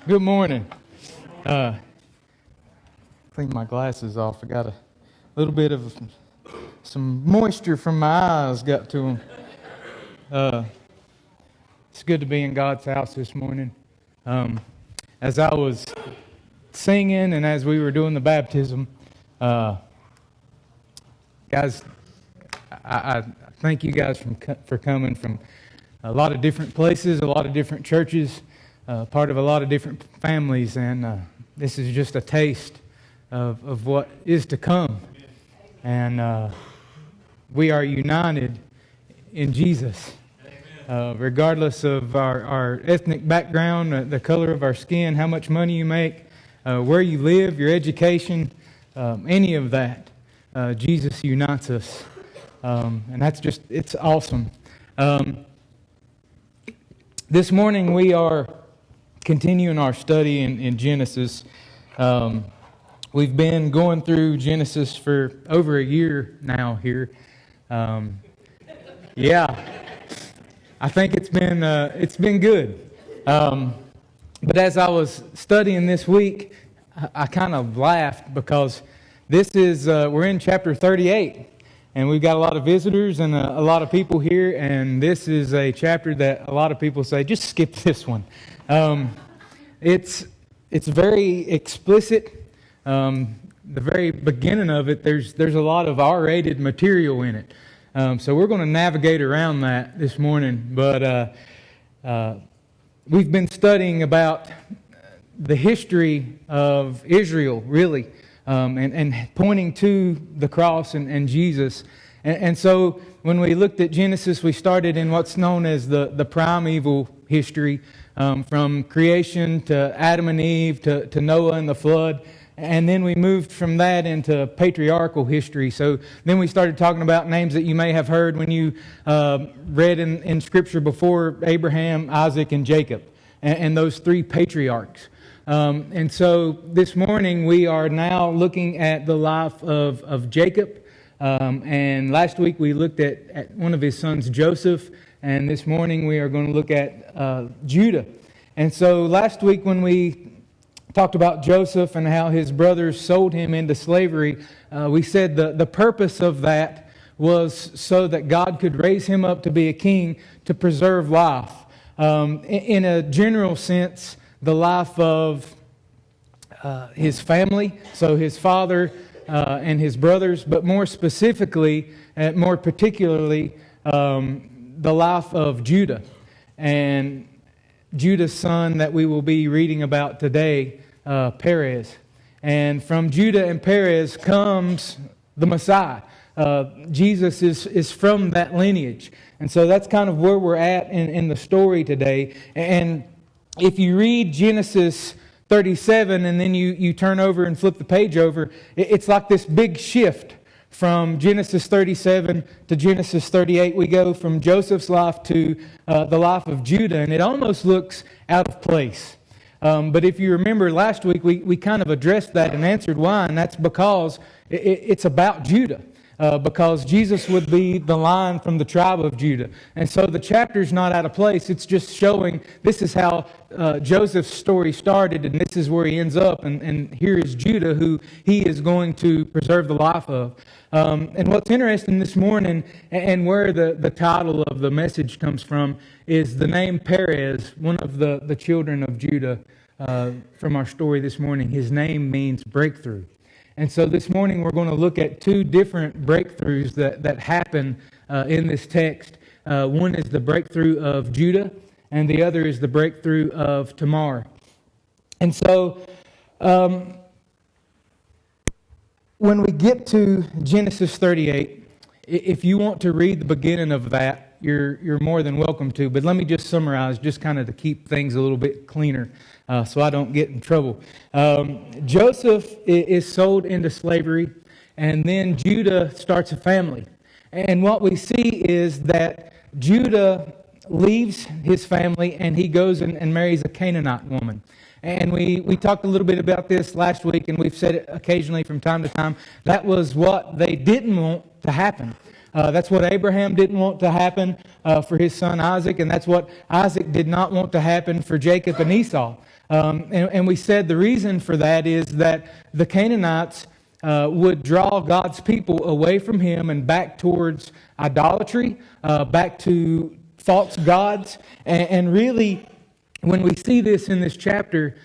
Good morning. Clean my glasses off. I got a little bit of some moisture from my eyes got to them. It's good to be in God's house this morning. As I was singing and as we were doing the baptism, guys, I thank you guys for coming from a lot of different places, a lot of different churches, part of a lot of different families, and this is just a taste of what is to come. And we are united in Jesus. Regardless of our ethnic background, the color of our skin, how much money you make, where you live, your education, any of that, Jesus unites us. And it's awesome. This morning we are continuing our study in Genesis. We've been going through Genesis for over a year now here. I think it's been good. But as I was studying this week, I kind of laughed because we're in chapter 38. And we've got a lot of visitors and a lot of people here, and this is a chapter that a lot of people say, just skip this one. It's very explicit. The very beginning of it, there's a lot of R-rated material in it. So we're going to navigate around that this morning. But we've been studying about the history of Israel, really. And pointing to the cross and Jesus. And so when we looked at Genesis, we started in what's known as the primeval history, from creation to Adam and Eve to Noah and the flood. And then we moved from that into patriarchal history. So then we started talking about names that you may have heard when you read in Scripture before: Abraham, Isaac, and Jacob, and those three patriarchs. And so this morning we are now looking at the life of Jacob. And last week we looked at one of his sons, Joseph. And this morning we are going to look at Judah. And so last week when we talked about Joseph and how his brothers sold him into slavery, we said the purpose of that was so that God could raise him up to be a king to preserve life. In a general sense, the life of his family, so his father and his brothers, but more specifically, more particularly, the life of Judah. And Judah's son that we will be reading about today, Perez. And from Judah and Perez comes the Messiah. Jesus is from that lineage. And so that's kind of where we're at in the story today. And if you read Genesis 37 and then you turn over and flip the page over, it's like this big shift from Genesis 37 to Genesis 38. We go from Joseph's life to the life of Judah, and it almost looks out of place. But if you remember last week, we kind of addressed that and answered why, and that's because it's about Judah. Because Jesus would be the line from the tribe of Judah. And so the chapter's not out of place. It's just showing this is how Joseph's story started, and this is where he ends up. And here is Judah, who he is going to preserve the life of. And what's interesting this morning, and where the title of the message comes from, is the name Perez, one of the children of Judah, from our story this morning. His name means breakthrough. And so this morning we're going to look at two different breakthroughs that happen in this text. One is the breakthrough of Judah, and the other is the breakthrough of Tamar. And so when we get to Genesis 38, if you want to read the beginning of that, you're more than welcome to. But let me just summarize, just kind of to keep things a little bit cleaner, so I don't get in trouble. Joseph is sold into slavery, and then Judah starts a family. And what we see is that Judah leaves his family, and he goes and marries a Canaanite woman. And we talked a little bit about this last week, and we've said it occasionally from time to time. That was what they didn't want to happen. That's what Abraham didn't want to happen for his son Isaac, and that's what Isaac did not want to happen for Jacob and Esau. And we said the reason for that is that the Canaanites would draw God's people away from Him and back towards idolatry, back to false gods. And really, when we see this in this chapter,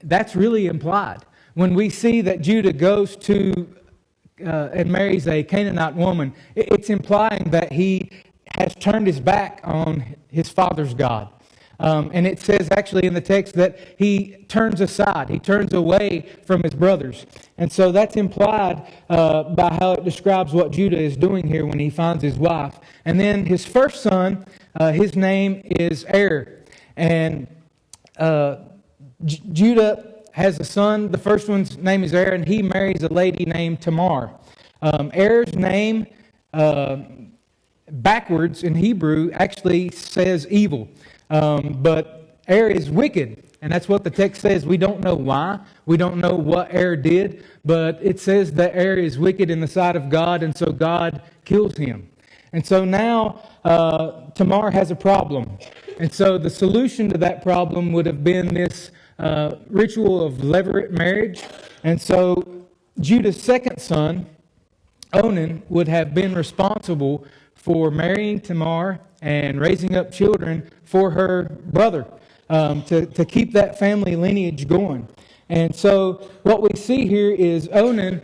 that's really implied. When we see that Judah goes to and marries a Canaanite woman, it's implying that he has turned his back on his father's God. And it says actually in the text that he turns aside. He turns away from his brothers. And so that's implied by how it describes what Judah is doing here when he finds his wife. And then his first son, his name is Er. And Judah has a son. The first one's name is Er, and he marries a lady named Tamar. Er's name backwards in Hebrew actually says evil. But Er is wicked, and that's what the text says. We don't know why. We don't know what Er did, but it says that Er is wicked in the sight of God, and so God kills him. And so now Tamar has a problem. And so the solution to that problem would have been this ritual of levirate marriage. And so Judah's second son, Onan, would have been responsible for marrying Tamar and raising up children for her brother to keep that family lineage going. And so what we see here is Onan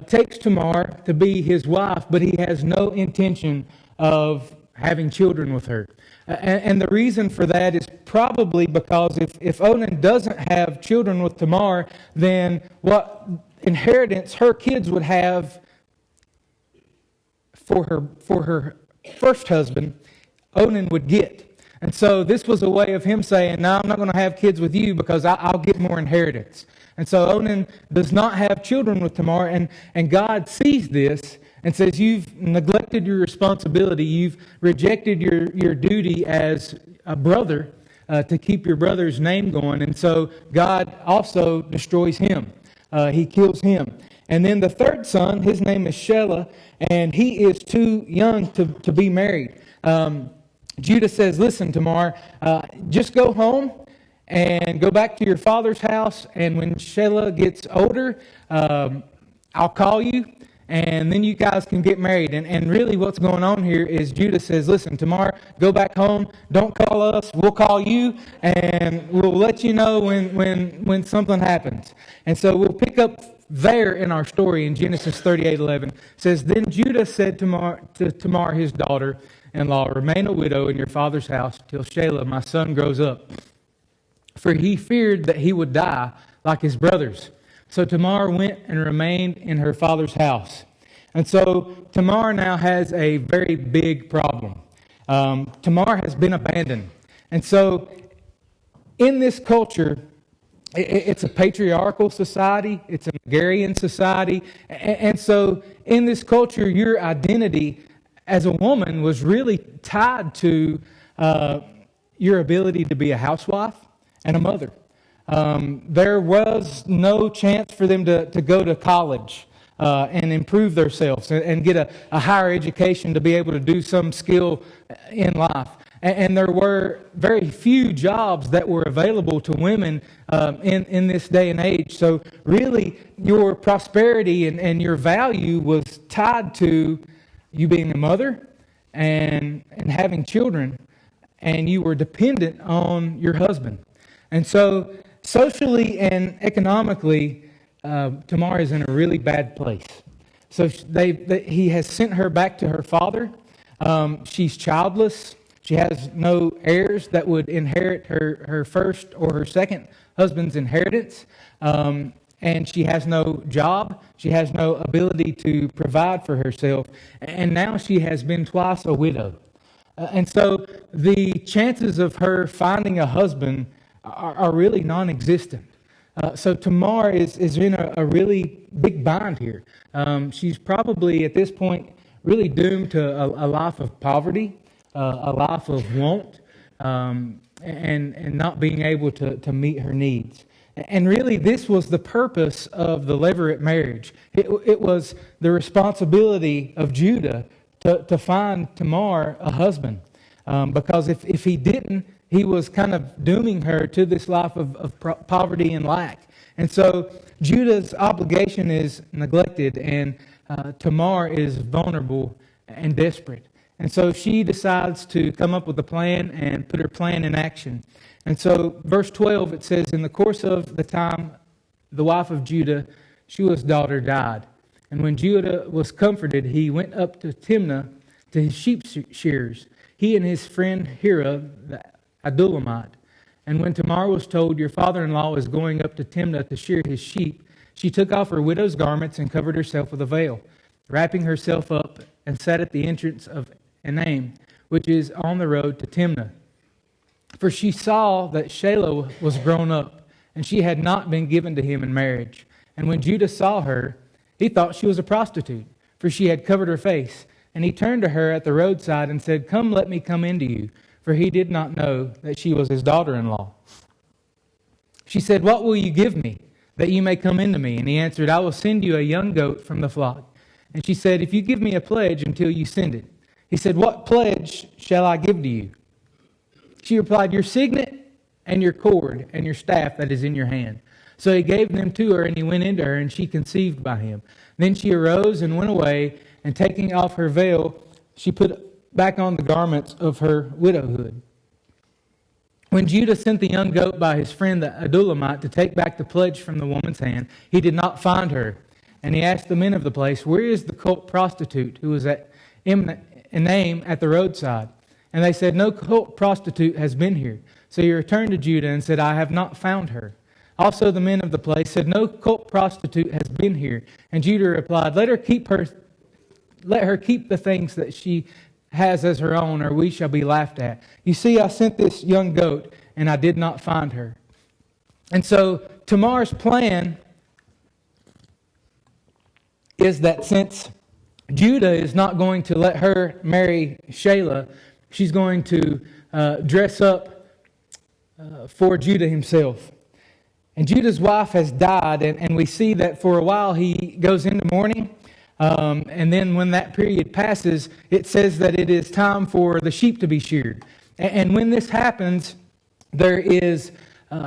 takes Tamar to be his wife, but he has no intention of having children with her. And the reason for that is probably because if Onan doesn't have children with Tamar, then what inheritance her kids would have for her first husband, Onan would get. And so this was a way of him saying, no, I'm not going to have kids with you because I'll get more inheritance. And so Onan does not have children with Tamar, and God sees this and says, you've neglected your responsibility. You've rejected your duty as a brother to keep your brother's name going. And so God also destroys him. He kills him. And then the third son, his name is Shelah, and he is too young to be married. Judah says, listen, Tamar, just go home and go back to your father's house. And when Shelah gets older, I'll call you. And then you guys can get married. And really what's going on here is Judah says, listen, Tamar, go back home. Don't call us. We'll call you. And we'll let you know when something happens. And so we'll pick up there in our story in Genesis 38:11. It says, then Judah said to Tamar, his daughter-in-law, remain a widow in your father's house till Shelah, my son, grows up. For he feared that he would die like his brothers. So Tamar went and remained in her father's house. And so Tamar now has a very big problem. Tamar has been abandoned. And so in this culture, it's a patriarchal society. It's an agrarian society. And so in this culture, your identity as a woman was really tied to your ability to be a housewife and a mother. There was no chance for them to go to college and improve themselves and get a higher education to be able to do some skill in life. And there were very few jobs that were available to women in this day and age. So really, your prosperity and your value was tied to you being a mother and having children, and you were dependent on your husband. And so socially and economically, Tamar is in a really bad place. So he has sent her back to her father. She's childless. She has no heirs that would inherit her first or her second husband's inheritance. And she has no job. She has no ability to provide for herself. And now she has been twice a widow. And so the chances of her finding a husband are really non-existent. So Tamar is in a really big bind here. She's probably at this point really doomed to a life of poverty, a life of want, and not being able to meet her needs. And really, this was the purpose of the levirate marriage. It was the responsibility of Judah to find Tamar a husband. Because if he didn't, he was kind of dooming her to this life of poverty and lack. And so Judah's obligation is neglected, and Tamar is vulnerable and desperate. And so she decides to come up with a plan and put her plan in action. And so verse 12, it says, in the course of the time, the wife of Judah, Shua's daughter, died. And when Judah was comforted, he went up to Timnah to his sheep shearers, he and his friend Hira, the Adullamite. And when Tamar was told, your father-in-law is going up to Timnah to shear his sheep, she took off her widow's garments and covered herself with a veil, wrapping herself up, and sat at the entrance of Enaim, which is on the road to Timnah. For she saw that Shelah was grown up, and she had not been given to him in marriage. And when Judah saw her, he thought she was a prostitute, for she had covered her face. And he turned to her at the roadside and said, come, let me come in to you. For he did not know that she was his daughter-in-law. She said, what will you give me, that you may come in to me? And he answered, I will send you a young goat from the flock. And she said, if you give me a pledge until you send it. He said, what pledge shall I give to you? She replied, your signet and your cord and your staff that is in your hand. So he gave them to her, and he went into her, and she conceived by him. Then she arose and went away, and taking off her veil, she put back on the garments of her widowhood. When Judah sent the young goat by his friend the Adullamite to take back the pledge from the woman's hand, he did not find her. And he asked the men of the place, where is the cult prostitute who was at Enaim at the roadside? And they said, no cult prostitute has been here. So he returned to Judah and said, I have not found her. Also the men of the place said, no cult prostitute has been here. And Judah replied, let her keep the things that she has as her own, or we shall be laughed at. You see, I sent this young goat, and I did not find her. And so Tamar's plan is that since Judah is not going to let her marry Shelah, she's going to dress up for Judah himself. And Judah's wife has died, and we see that for a while he goes into mourning. And then when that period passes, it says that it is time for the sheep to be sheared. And when this happens, there is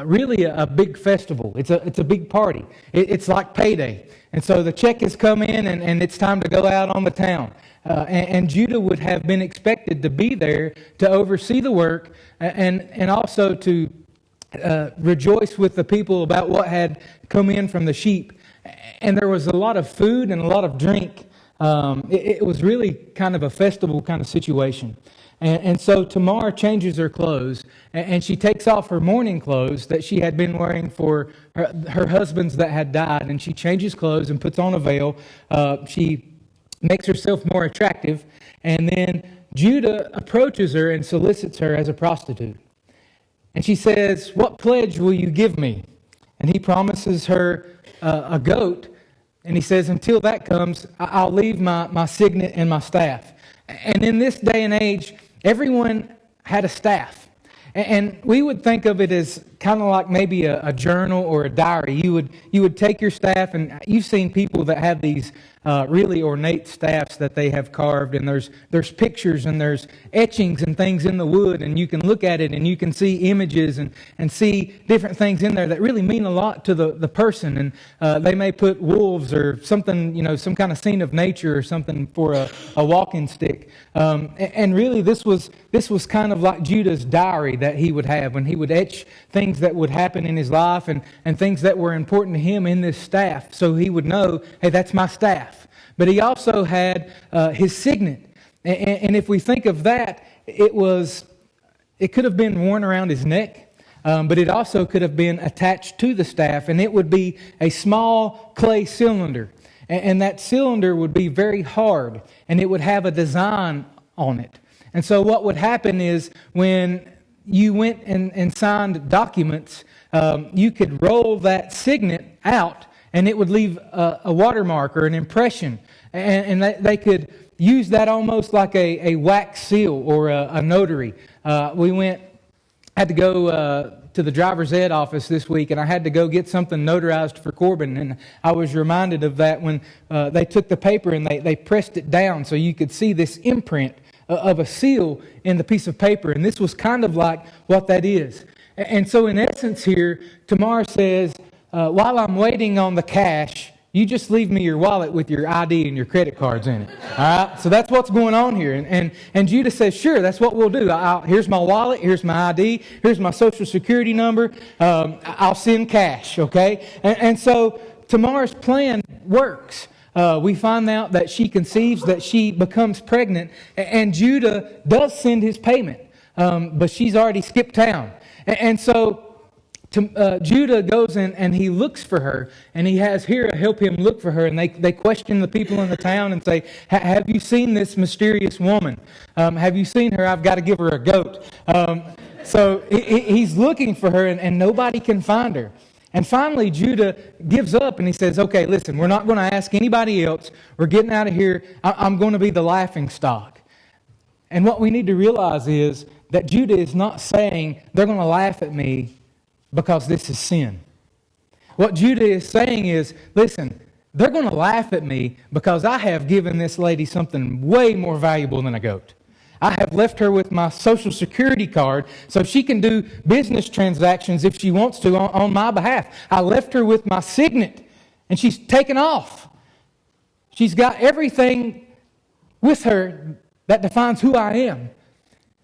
really a big festival. It's a big party. It's like payday. And so the check has come in, and it's time to go out on the town. And Judah would have been expected to be there to oversee the work and also to rejoice with the people about what had come in from the sheep. And there was a lot of food and a lot of drink. It was really kind of a festival kind of situation. And so Tamar changes her clothes, and she takes off her mourning clothes that she had been wearing for her husbands that had died, and she changes clothes and puts on a veil. She makes herself more attractive, and then Judah approaches her and solicits her as a prostitute. And she says, what pledge will you give me? And he promises her a goat, and he says, until that comes, I'll leave my signet and my staff. And in this day and age, everyone had a staff. And we would think of it as kind of like maybe a journal or a diary. You would take your staff, and you've seen people that have these really ornate staffs that they have carved, and there's pictures and there's etchings and things in the wood, and you can look at it and you can see images and see different things in there that really mean a lot to the person. And they may put wolves or something, some kind of scene of nature or something for a walking stick. And really this was kind of like Judah's diary that he would have when he would etch things that would happen in his life and things that were important to him in this staff, so he would know, hey, that's my staff. But he also had his signet. And if we think of that, it could have been worn around his neck, but it also could have been attached to the staff, and it would be a small clay cylinder. And that cylinder would be very hard, and it would have a design on it. And so what would happen is when you went and signed documents, you could roll that signet out, and it would leave a watermark or an impression. And they could use that almost like a wax seal or a notary. I had to go to the driver's ed office this week, and I had to go get something notarized for Corbin. And I was reminded of that when they took the paper and they pressed it down so you could see this imprint of a seal in the piece of paper. And this was kind of like what that is. And so in essence here, Tamar says, while I'm waiting on the cash, you just leave me your wallet with your ID and your credit cards in it. All right? So that's what's going on here. And Judah says, sure, that's what we'll do. Here's my wallet. Here's my ID. Here's my social security number. I'll send cash, okay? And so Tamar's plan works. We find out that she conceives, that she becomes pregnant, and Judah does send his payment, but she's already skipped town. And so Judah goes in and he looks for her, and he has Hira help him look for her, and they question the people in the town and say, have you seen this mysterious woman? Have you seen her? I've got to give her a goat. So he's looking for her, and nobody can find her. And finally, Judah gives up and he says, okay, listen, we're not going to ask anybody else. We're getting out of here. I'm going to be the laughing stock. And what we need to realize is that Judah is not saying they're going to laugh at me because this is sin. What Judah is saying is, listen, they're going to laugh at me because I have given this lady something way more valuable than a goat. I have left her with my social security card so she can do business transactions if she wants to on my behalf. I left her with my signet, and she's taken off. She's got everything with her that defines who I am.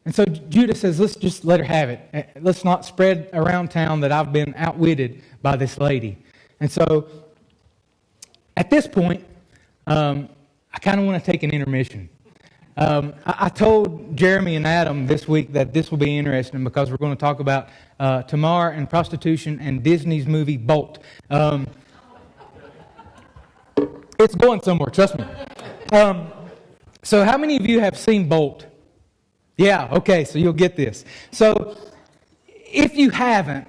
And so Judah says, let's just let her have it. Let's not spread around town that I've been outwitted by this lady. And so at this point, I kind of want to take an intermission. I told Jeremy and Adam this week that this will be interesting because we're going to talk about Tamar and prostitution and Disney's movie Bolt. It's going somewhere, trust me. So how many of you have seen Bolt? Yeah, okay, so you'll get this. So if you haven't,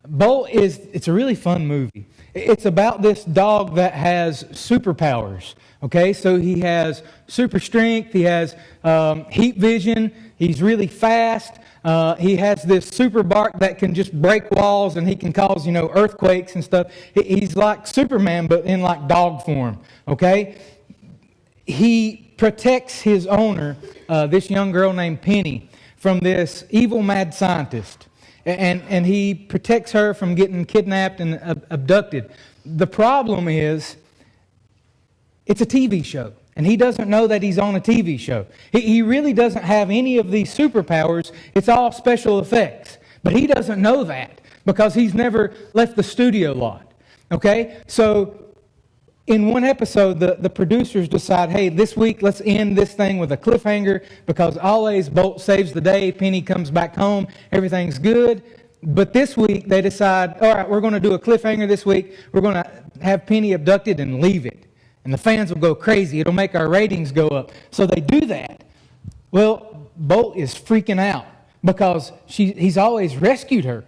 Bolt it's a really fun movie. It's about this dog that has superpowers. Okay, so he has super strength, he has heat vision, he's really fast, he has this super bark that can just break walls, and he can cause, earthquakes and stuff. He's like Superman, but in like dog form, okay? He protects his owner, this young girl named Penny, from this evil mad scientist. And he protects her from getting kidnapped and abducted. The problem is, it's a TV show, and he doesn't know that he's on a TV show. He really doesn't have any of these superpowers. It's all special effects. But he doesn't know that because he's never left the studio lot. Okay? So in one episode, the producers decide, hey, this week let's end this thing with a cliffhanger because always Bolt saves the day, Penny comes back home, everything's good. But this week they decide, all right, we're going to do a cliffhanger this week. We're going to have Penny abducted and leave it. And the fans will go crazy. It'll make our ratings go up. So they do that. Well, Bolt is freaking out because he's always rescued her.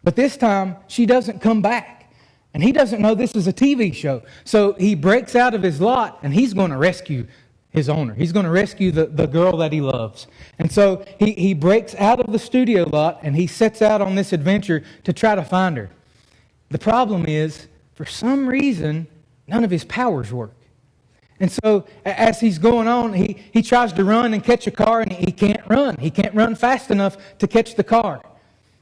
But this time, she doesn't come back. And he doesn't know this is a TV show. So he breaks out of his lot, and he's going to rescue his owner. He's going to rescue the girl that he loves. And so he breaks out of the studio lot, and he sets out on this adventure to try to find her. The problem is, for some reason, none of his powers work. And so as he's going on, he tries to run and catch a car, and he can't run. He can't run fast enough to catch the car.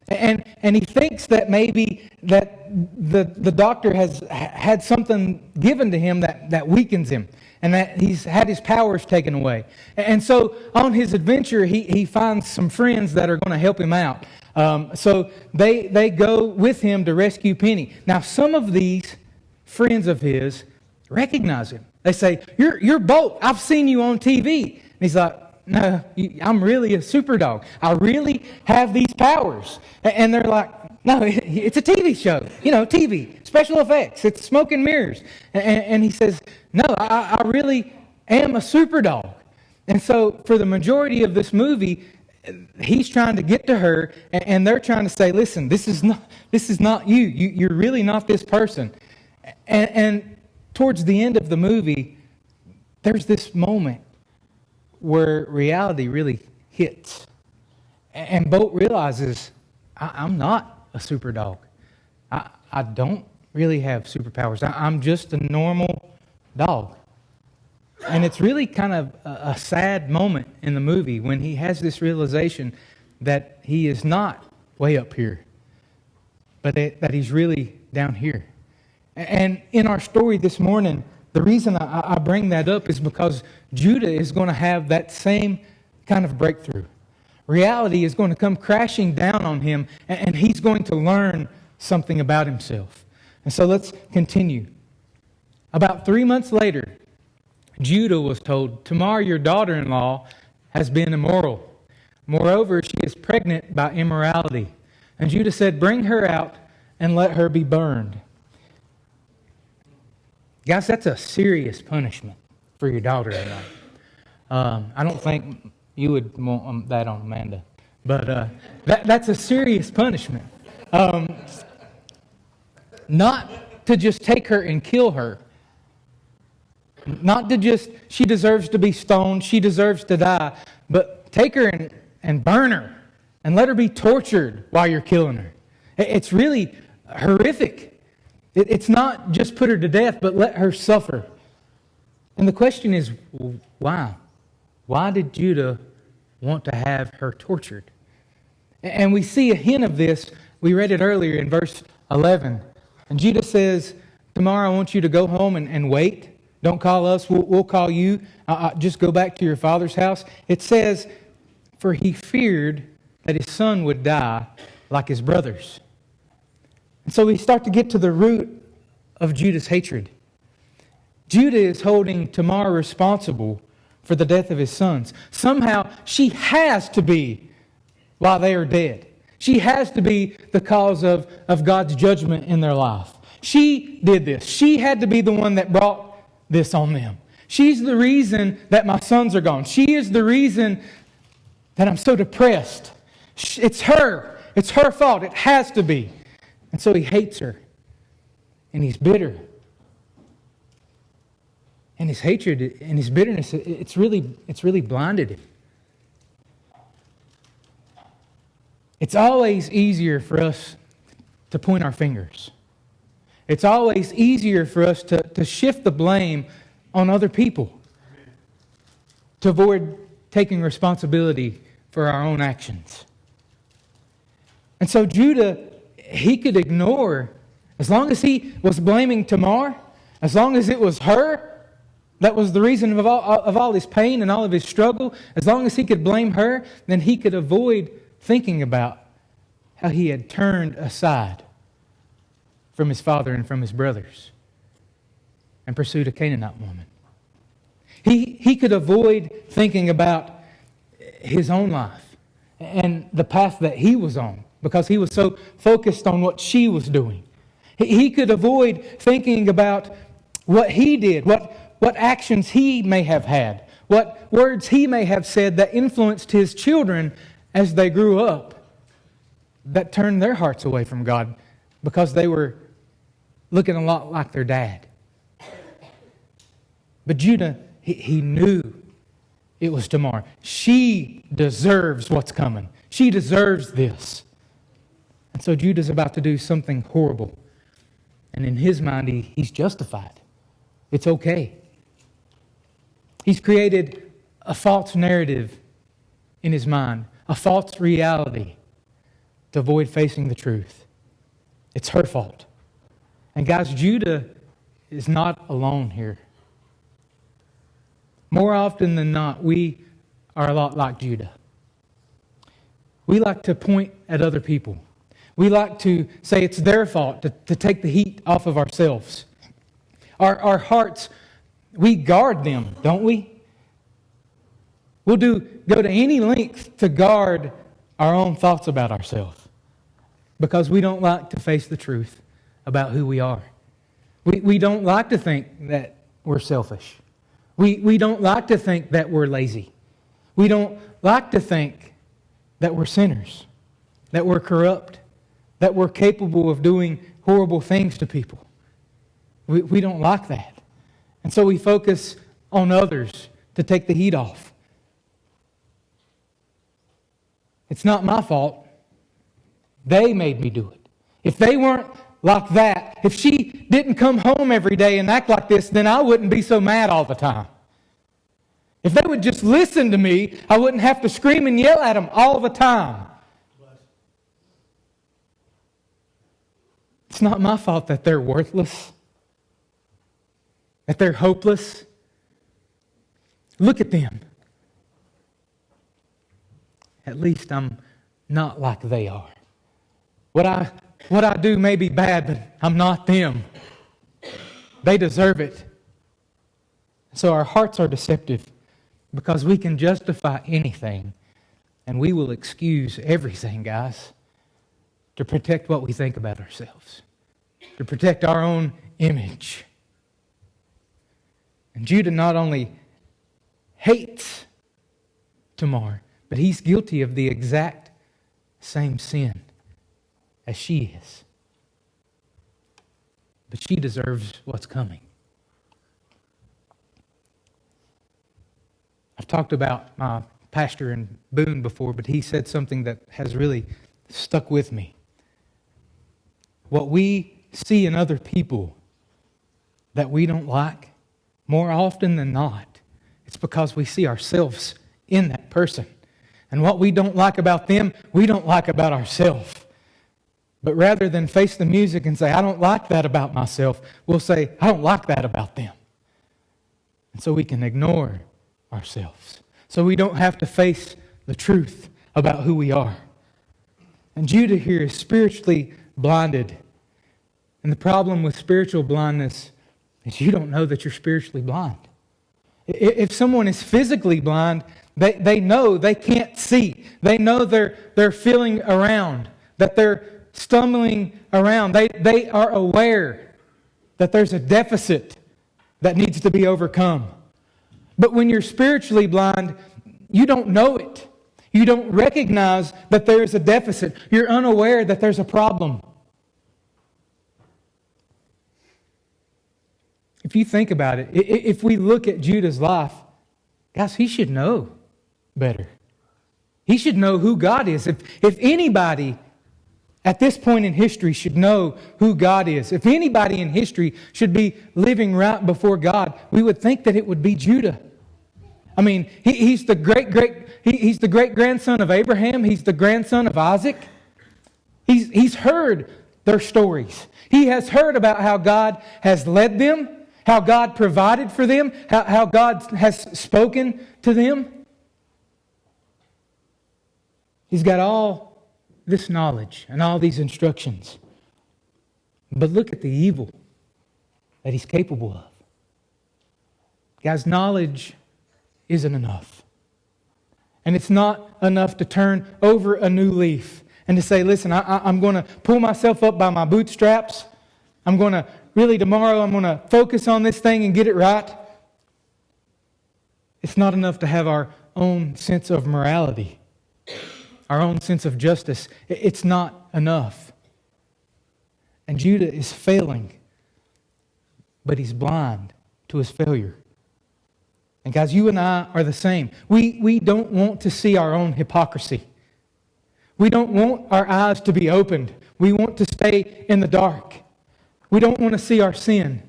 And he thinks that maybe that the doctor has had something given to him that weakens him, and that he's had his powers taken away. And so on his adventure, he finds some friends that are going to help him out. So they go with him to rescue Penny. Now, some of these friends of his recognize him. They say, you're Bolt. I've seen you on TV. And he's like, no, I'm really a super dog. I really have these powers. And they're like, no, it's a TV show. TV, special effects. It's smoke and mirrors. And he says, no, I really am a super dog. And so for the majority of this movie, he's trying to get to her, and they're trying to say, listen, this is not you. You're really not this person. And towards the end of the movie, there's this moment where reality really hits. And Bolt realizes, I'm not a super dog. I don't really have superpowers. I'm just a normal dog. And it's really kind of a sad moment in the movie when he has this realization that he is not way up here, but that he's really down here. And in our story this morning, the reason I bring that up is because Judah is going to have that same kind of breakthrough. Reality is going to come crashing down on him, and he's going to learn something about himself. And so let's continue. About 3 months later, Judah was told, "Tamar, your daughter-in-law, has been immoral. Moreover, she is pregnant by immorality." And Judah said, "Bring her out and let her be burned." Guys, that's a serious punishment for your daughter-in-law. I don't think you would want that on Amanda. But that's a serious punishment. Not to just take her and kill her. Not to just, she deserves to be stoned, she deserves to die. But take her and burn her. And let her be tortured while you're killing her. It's really horrific. It's not just put her to death, but let her suffer. And the question is, why? Why did Judah want to have her tortured? And we see a hint of this. We read it earlier in verse 11. And Judah says, "Tomorrow I want you to go home and wait. Don't call us, we'll call you. Just go back to your father's house." It says, "For he feared that his son would die like his brothers." And so we start to get to the root of Judah's hatred. Judah is holding Tamar responsible for the death of his sons. Somehow she has to be while they are dead. She has to be the cause of God's judgment in their life. She did this. She had to be the one that brought this on them. She's the reason that my sons are gone. She is the reason that I'm so depressed. It's her. It's her fault. It has to be. And so he hates her. And he's bitter. And his hatred and his bitterness, it's really blinded him. It's always easier for us to point our fingers. It's always easier for us to shift the blame on other people, to avoid taking responsibility for our own actions. And so Judah, he could ignore, as long as he was blaming Tamar, as long as it was her that was the reason of all his pain and all of his struggle, as long as he could blame her, then he could avoid thinking about how he had turned aside from his father and from his brothers and pursued a Canaanite woman. He could avoid thinking about his own life and the path that he was on because he was so focused on what she was doing. He could avoid thinking about what he did, what actions he may have had, what words he may have said that influenced his children as they grew up, that turned their hearts away from God because they were looking a lot like their dad. But Judah, he knew it was Tamar. She deserves what's coming. She deserves this. And so Judah's about to do something horrible. And in his mind, he's justified. It's okay. He's created a false narrative in his mind, a false reality to avoid facing the truth. It's her fault. And guys, Judah is not alone here. More often than not, we are a lot like Judah. We like to point at other people. We like to say it's their fault, to take the heat off of ourselves. Our hearts, we guard them, don't we? We'll go to any length to guard our own thoughts about ourselves because we don't like to face the truth about who we are. We don't like to think that we're selfish. We don't like to think that we're lazy. We don't like to think that we're sinners, that we're corrupt, that we're capable of doing horrible things to people. We don't like that. And so we focus on others to take the heat off. It's not my fault. They made me do it. If they weren't like that, if she didn't come home every day and act like this, then I wouldn't be so mad all the time. If they would just listen to me, I wouldn't have to scream and yell at them all the time. It's not my fault that they're worthless, that they're hopeless. Look at them. At least I'm not like they are. What I do may be bad, but I'm not them. They deserve it. So our hearts are deceptive because we can justify anything and we will excuse everything, guys, to protect what we think about ourselves, to protect our own image. And Judah not only hates Tamar, but he's guilty of the exact same sin as she is. But she deserves what's coming. I've talked about my pastor in Boone before, but he said something that has really stuck with me. What we see in other people that we don't like, more often than not, it's because we see ourselves in that person. And what we don't like about them, we don't like about ourselves. But rather than face the music and say, I don't like that about myself, we'll say, I don't like that about them. And so we can ignore ourselves. So we don't have to face the truth about who we are. And Judah here is spiritually blinded. And the problem with spiritual blindness is you don't know that you're spiritually blind. If someone is physically blind, they know they can't see. They know they're feeling around, that they're stumbling around. They are aware that there's a deficit that needs to be overcome. But when you're spiritually blind, you don't know it. You don't recognize that there is a deficit. You're unaware that there's a problem. If you think about it, if we look at Judah's life, guys, he should know better. He should know who God is. If anybody at this point in history should know who God is, if anybody in history should be living right before God, we would think that it would be Judah. I mean, he's the great grandson of Abraham. He's the grandson of Isaac. He's heard their stories. He has heard about how God has led them, how God provided for them, how God has spoken to them. He's got all this knowledge and all these instructions. But look at the evil that he's capable of. Guys, knowledge isn't enough. And it's not enough to turn over a new leaf and to say, listen, I'm going to pull myself up by my bootstraps. Tomorrow I'm going to focus on this thing and get it right. It's not enough to have our own sense of morality, our own sense of justice. It's not enough. And Judah is failing, but he's blind to his failure. And guys, you and I are the same. We don't want to see our own hypocrisy. We don't want our eyes to be opened. We want to stay in the dark. We don't want to see our sin.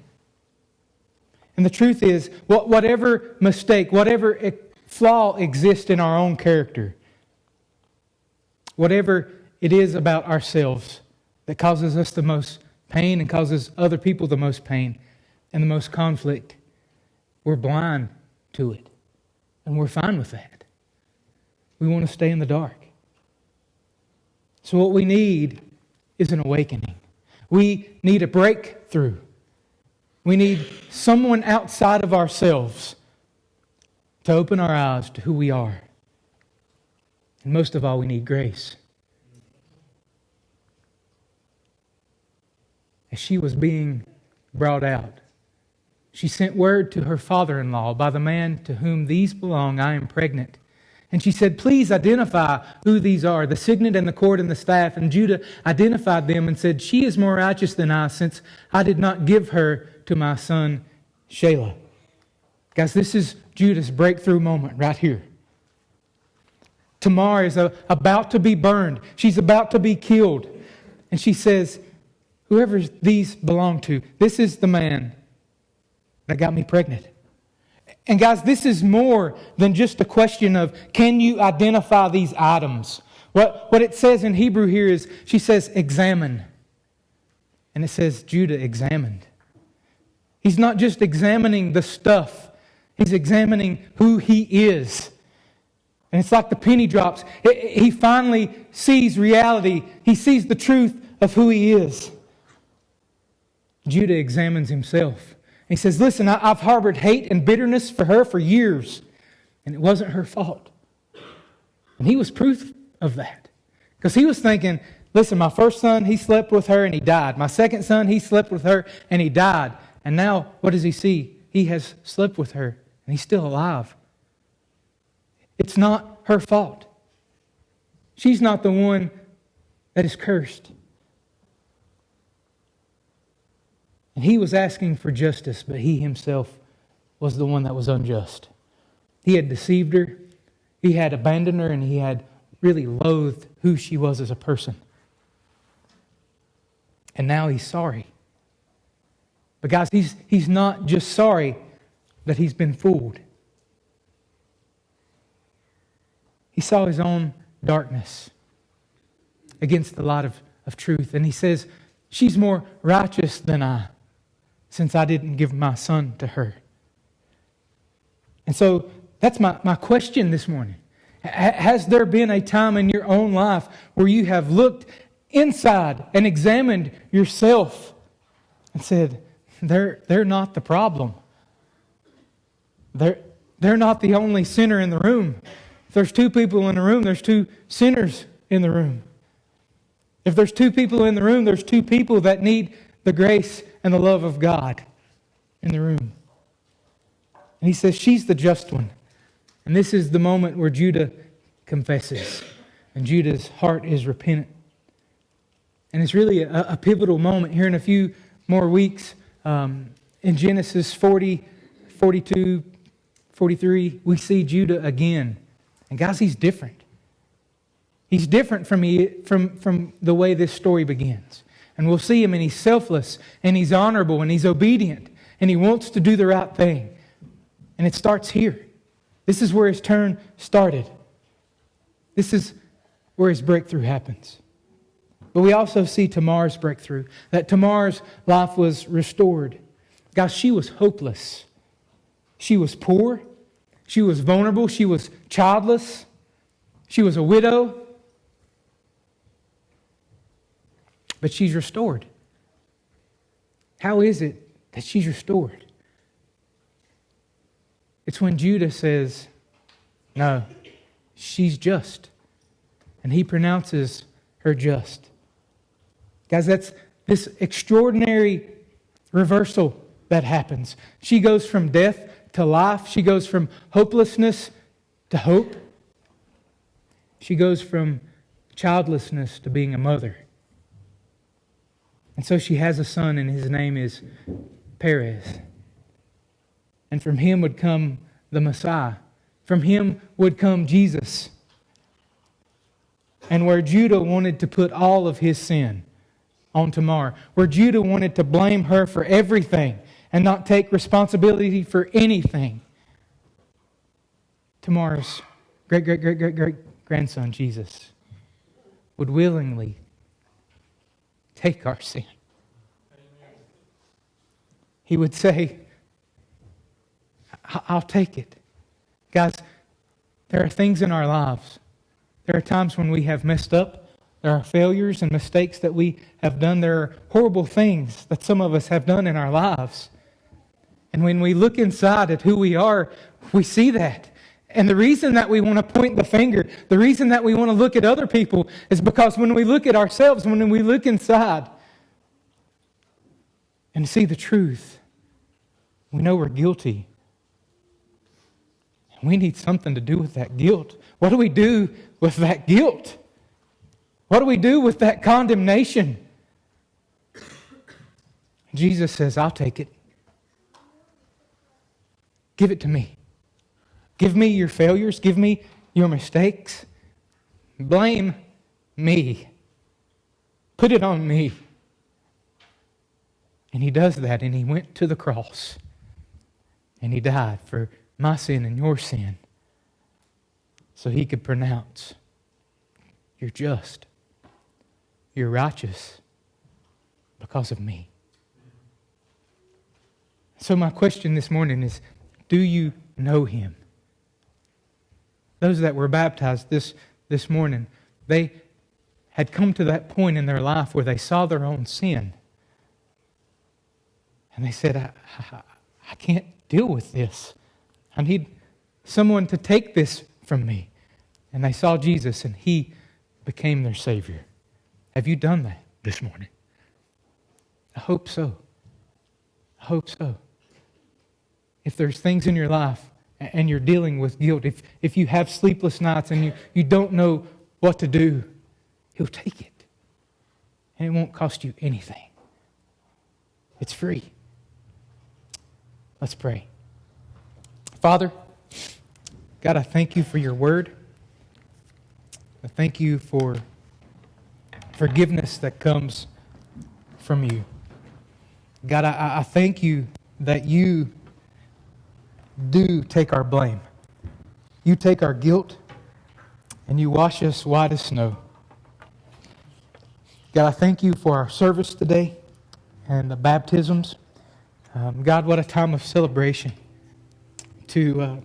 And the truth is, whatever mistake, whatever flaw exists in our own character, whatever it is about ourselves that causes us the most pain and causes other people the most pain and the most conflict, we're blind to it. And we're fine with that. We want to stay in the dark. So what we need is an awakening. We need a breakthrough. We need someone outside of ourselves to open our eyes to who we are. And most of all, we need grace. As she was being brought out, she sent word to her father-in-law, by the man to whom these belong, I am pregnant. And she said, please identify who these are, the signet and the cord and the staff. And Judah identified them and said, she is more righteous than I, since I did not give her to my son Shelah. Guys, this is Judah's breakthrough moment right here. Tamar is about to be burned. She's about to be killed. And she says, whoever these belong to, this is the man that got me pregnant. And guys, this is more than just a question of, can you identify these items? What it says in Hebrew here is, she says, examine. And it says, Judah examined. He's not just examining the stuff. He's examining who he is. And it's like the penny drops. He finally sees reality. He sees the truth of who he is. Judah examines himself. He says, listen, I've harbored hate and bitterness for her for years. And it wasn't her fault. And he was proof of that. Because he was thinking, listen, my first son, he slept with her and he died. My second son, he slept with her and he died. And now, what does he see? He has slept with her and he's still alive. It's not her fault. She's not the one that is cursed. And he was asking for justice, but he himself was the one that was unjust. He had deceived her, he had abandoned her, and he had really loathed who she was as a person. And now he's sorry. But guys, he's not just sorry that he's been fooled. He saw his own darkness against the light of truth. And he says, she's more righteous than I, since I didn't give my son to her. And so that's my question this morning. Has there been a time in your own life where you have looked inside and examined yourself and said, they're not the problem. They're not the only sinner in the room. If there's two people in the room, there's two sinners in the room. If there's two people in the room, there's two people that need the grace and the love of God in the room. And he says, she's the just one. And this is the moment where Judah confesses. And Judah's heart is repentant. And it's really a pivotal moment here in a few more weeks. In Genesis 40, 42, 43, we see Judah again. And guys, he's different. He's different from the way this story begins. And we'll see him, and he's selfless, and he's honorable, and he's obedient, and he wants to do the right thing. And it starts here. This is where his turn started. This is where his breakthrough happens. But we also see Tamar's breakthrough, that Tamar's life was restored. Guys, she was hopeless. She was poor. She was vulnerable. She was childless. She was a widow. But she's restored. How is it that she's restored? It's when Judah says, no, she's just. And he pronounces her just. Guys, that's this extraordinary reversal that happens. She goes from death to life. She goes from hopelessness to hope. She goes from childlessness to being a mother. And so she has a son, and his name is Perez. And from him would come the Messiah. From him would come Jesus. And where Judah wanted to put all of his sin on Tamar, where Judah wanted to blame her for everything and not take responsibility for anything, Tamar's great-great-great-great-grandson, Jesus, would willingly take our sin. He would say, I'll take it. Guys, there are things in our lives. There are times when we have messed up. There are failures and mistakes that we have done. There are horrible things that some of us have done in our lives. And when we look inside at who we are, we see that. And the reason that we want to point the finger, the reason that we want to look at other people is because when we look at ourselves, when we look inside and see the truth, we know we're guilty. And we need something to do with that guilt. What do we do with that guilt? What do we do with that condemnation? Jesus says, I'll take it. Give it to me. Give me your failures. Give me your mistakes. Blame me. Put it on me. And he does that, and he went to the cross. And he died for my sin and your sin so He could pronounce, you're just, you're righteous because of me. So my question this morning is, do you know Him? Those that were baptized this morning, they had come to that point in their life where they saw their own sin. And they said, I can't deal with this. I need someone to take this from me. And they saw Jesus and He became their Savior. Have you done that this morning? I hope so. I hope so. If there's things in your life and you're dealing with guilt, if you have sleepless nights and you don't know what to do, He'll take it. And it won't cost you anything. It's free. Let's pray. Father, God, I thank You for Your word. I thank You for forgiveness that comes from You. God, I thank You that You do take our blame. You take our guilt and You wash us white as snow. God, I thank You for our service today and the baptisms. God, what a time of celebration to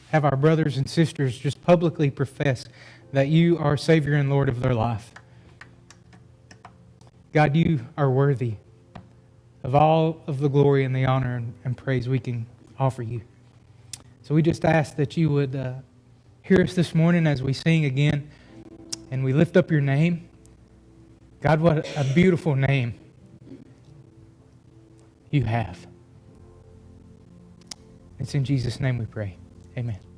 have our brothers and sisters just publicly profess that You are Savior and Lord of their life. God, You are worthy of all of the glory and the honor and praise we can offer You. So we just ask that You would hear us this morning as we sing again and we lift up Your name. God, what a beautiful name You have. It's in Jesus' name we pray. Amen.